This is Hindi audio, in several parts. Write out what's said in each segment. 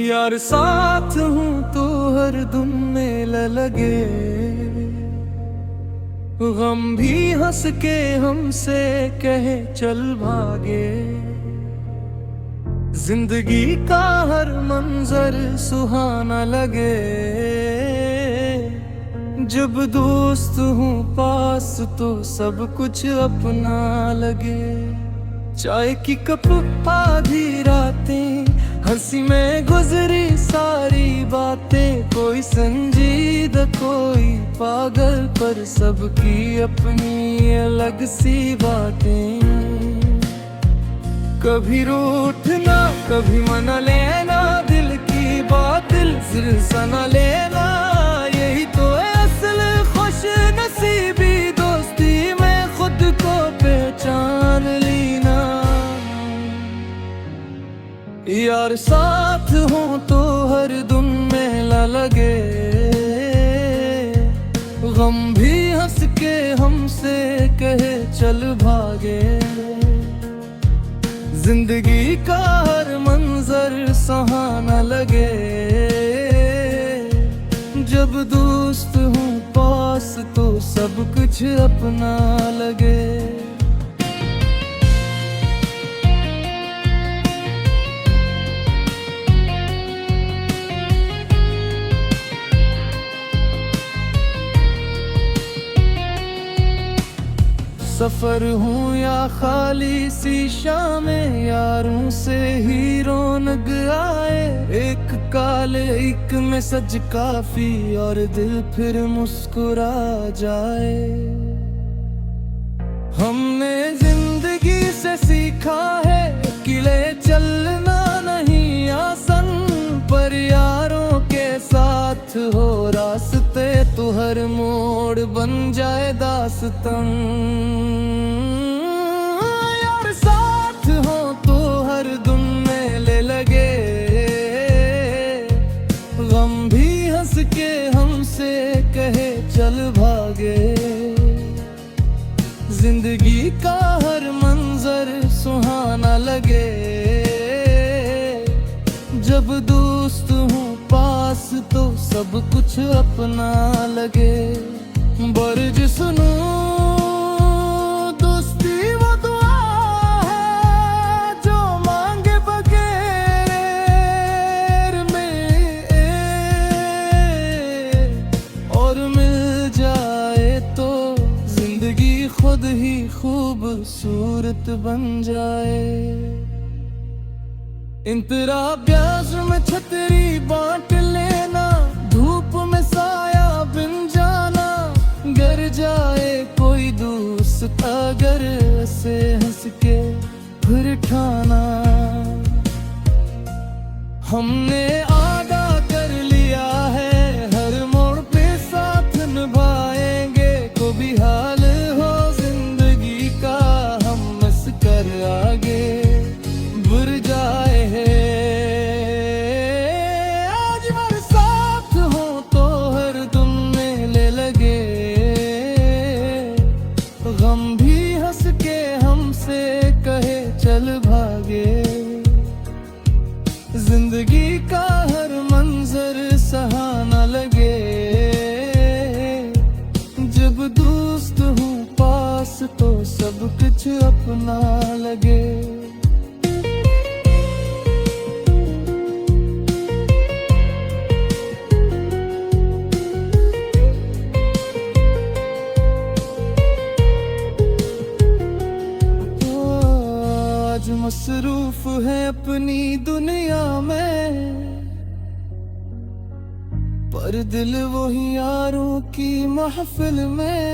यार साथ हूँ तो हर दम मेला लगे, गम भी हंस के हमसे कहे चल भागे। जिंदगी का हर मंजर सुहाना लगे, जब दोस्त हूँ पास तो सब कुछ अपना लगे। चाय की कप आधी रातें, हंसी में गुजरी सारी बातें, कोई संजीदा कोई पागल, पर सबकी अपनी अलग सी बातें। कभी रूठना कभी मना लेना, दिल की बात दिल से सना लेना, यही तो है असल खुश नसीबी दोस्ती में खुद को पहचान लेना। यार साथ हो तो हर दम मेला लगे, गम भी हंस के हमसे कहे चल भागे। जिंदगी का हर मंजर सुहाना लगे, जब दोस्त हूँ पास तो सब कुछ अपना लगे। सफर हूँ या खाली सी शामें, यारों से ही रौनक आए। एक काले एक में सज काफी और दिल फिर मुस्कुरा जाए। हमने जिंदगी से सीखा है अकेले चलना नहीं आसान, पर यारों के साथ हो रास्ते तो हर मोड़ बन जाए दास्तान। यार साथ हो तो हर दम मेले लगे, गम भी हंस के हमसे कहे चल भागे। जिंदगी का हर मंजर सुहाना लगे, जब दोस्त हूँ पास तो सब कुछ अपना लगे। बर्ज सुनो दोस्ती वो दुआ है जो मांगे बगैर में, और मिल जाए तो जिंदगी खुद ही खूबसूरत बन जाए। इंतरा ब्याज में छतरी बांट लेना, धूप में साया बिन जाना। गर जाए कोई दोस्त अगर से हंस के फिर ठाना। हमने आदा कर लिया है हर मोड़ पे साथ निभाएंगे, को भी हाल हो जिंदगी का हम मस कर आगे बढ़ जाए। आज हर साथ हो तो हर दम मेले लगे, गम भी हंस के हमसे कहे चल भागे। जिंदगी का हर मंजर सहाना लगे, जब दोस्त हूँ पास तो सब कुछ अपना लगे। मसरूफ है अपनी दुनिया में, पर दिल वही यारों की महफिल में।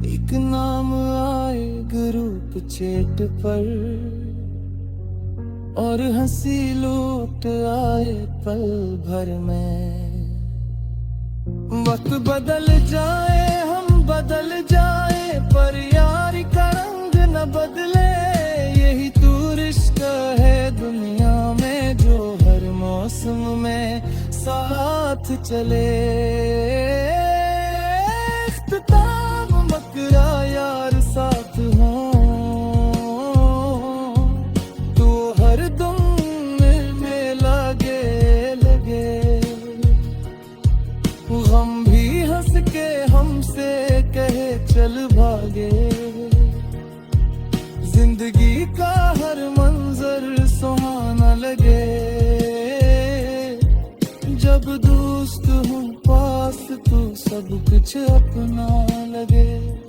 एक नाम आए ग्रुप चैट पर, और हंसी लौट आए पल भर में। वक्त बदल जाए हम बदल जाए, पर यारी का रंग न बदले। यही तो रिश्ता है दुनिया में जो हर मौसम में साथ चले। इख्तिताम मकरा यार साथ हो तो हर दम सब कुछ अपना लगे।